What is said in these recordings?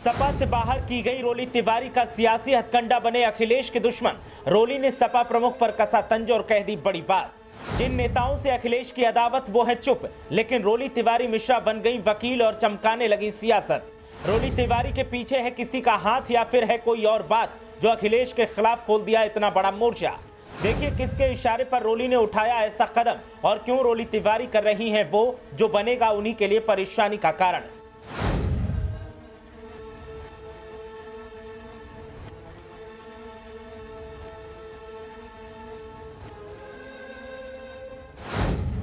सपा से बाहर की गई रोली तिवारी का सियासी हथकंडा बने अखिलेश के दुश्मन। रोली ने सपा प्रमुख पर कसा तंज और कह दी बड़ी बात। जिन नेताओं से अखिलेश की अदावत वो है चुप, लेकिन रोली तिवारी मिश्रा बन गई वकील और चमकाने लगी सियासत। रोली तिवारी के पीछे है किसी का हाथ या फिर है कोई और बात जो अखिलेश के खिलाफ खोल दिया इतना बड़ा मोर्चा। देखिए किसके इशारे पर रोली ने उठाया ऐसा कदम और क्यों रोली तिवारी कर रही हैं वो जो बनेगा उन्हीं के लिए परेशानी का कारण।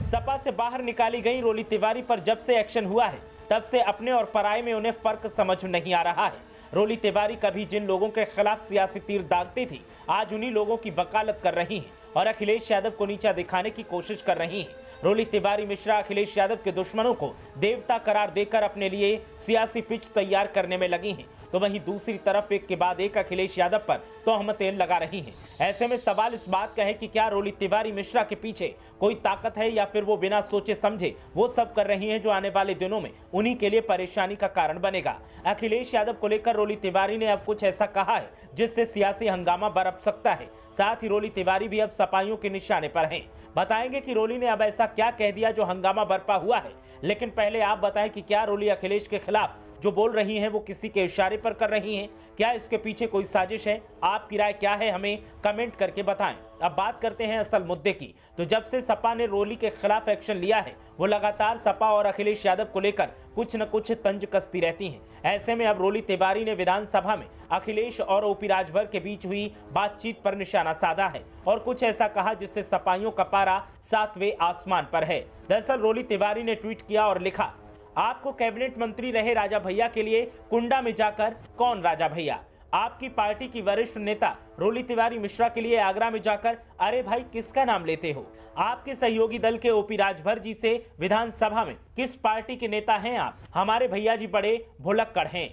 सपा से बाहर निकाली गई रोली तिवारी पर जब से एक्शन हुआ है तब से अपने और पराये में उन्हें फर्क समझ नहीं आ रहा है। रोली तिवारी कभी जिन लोगों के खिलाफ सियासी तीर दागती थी आज उन्हीं लोगों की वकालत कर रही हैं और अखिलेश यादव को नीचा दिखाने की कोशिश कर रही हैं। रोली तिवारी मिश्रा अखिलेश यादव के दुश्मनों को देवता करार देकर अपने लिए सियासी पिच तैयार करने में लगी हैं, तो वहीं दूसरी तरफ एक के बाद एक अखिलेश यादव पर तोहमतें लगा रही हैं। ऐसे में सवाल इस बात का है कि क्या रोली तिवारी मिश्रा के पीछे कोई ताकत है या फिर वो बिना सोचे समझे वो सब कर रही हैं जो आने वाले दिनों में उन्हीं के लिए परेशानी का कारण बनेगा। अखिलेश यादव को लेकर रोली तिवारी ने अब कुछ ऐसा कहा है जिससे सियासी हंगामा बरप सकता है। साथ ही रोली तिवारी भी अब सपाइयों के निशाने पर हैं। बताएंगे कि रोली ने अब ऐसा क्या कह दिया जो हंगामा बरपा हुआ है, लेकिन पहले आप बताएं कि क्या रोली अखिलेश के खिलाफ जो बोल रही हैं वो किसी के इशारे पर कर रही हैं, क्या इसके पीछे कोई साजिश है? आपकी राय क्या है हमें कमेंट करके बताएं। अब बात करते हैं असल मुद्दे की। तो जब से सपा ने रोली के खिलाफ एक्शन लिया है वो लगातार सपा और अखिलेश यादव को लेकर कुछ न कुछ तंज कसती रहती हैं। ऐसे में अब रोली तिवारी ने विधानसभा में अखिलेश और ओपी राजभर के बीच हुई बातचीत पर निशाना साधा है और कुछ ऐसा कहा जिससे सपाइयों का पारा 7वें आसमान पर है। दरअसल रोली तिवारी ने ट्वीट किया और लिखा, आपको कैबिनेट मंत्री रहे राजा भैया के लिए कुंडा में जाकर कौन राजा भैया। आपकी पार्टी की वरिष्ठ नेता रोली तिवारी मिश्रा के लिए आगरा में जाकर अरे भाई किसका नाम लेते हो। आपके सहयोगी दल के ओपी राजभर जी से विधानसभा में किस पार्टी के नेता हैं आप? हमारे भैया जी बड़े भुलक्कड़ हैं।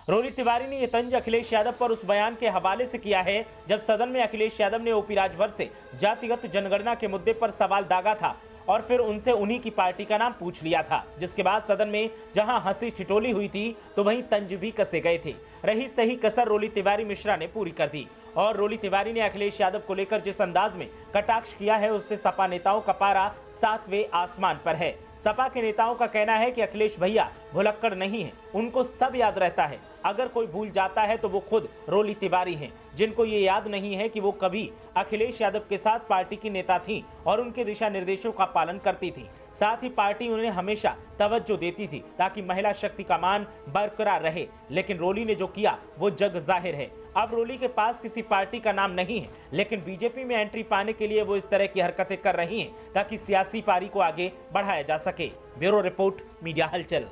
रोली तिवारी ने यह तंज अखिलेश यादव पर उस बयान के हवाले से किया है जब सदन में अखिलेश यादव ने ओपी राजभर से जातिगत जनगणना के मुद्दे पर सवाल दागा था और फिर उनसे उन्हीं की पार्टी का नाम पूछ लिया था, जिसके बाद सदन में जहां हंसी ठिठोली हुई थी तो वहीं तंज भी कसे गए थे। रही सही कसर रोली तिवारी मिश्रा ने पूरी कर दी और रोली तिवारी ने अखिलेश यादव को लेकर जिस अंदाज में कटाक्ष किया है उससे सपा नेताओं का पारा 7वें आसमान पर है। सपा के नेताओं का कहना है कि अखिलेश भैया भुलक्कड़ नहीं है, उनको सब याद रहता है। अगर कोई भूल जाता है तो वो खुद रोली तिवारी हैं, जिनको ये याद नहीं है कि वो कभी अखिलेश यादव के साथ पार्टी की नेता थी और उनके दिशा निर्देशों का पालन करती थी। साथ ही पार्टी उन्हें हमेशा तवज्जो देती थी ताकि महिला शक्ति का मान बरकरार रहे, लेकिन रोली ने जो किया वो जग जाहिर है। अब रोली के पास किसी पार्टी का नाम नहीं है, लेकिन बीजेपी में एंट्री पाने के लिए वो इस तरह की हरकतें कर रही हैं ताकि सियासी पारी को आगे बढ़ाया जा सके। ब्यूरो रिपोर्ट, मीडिया हलचल।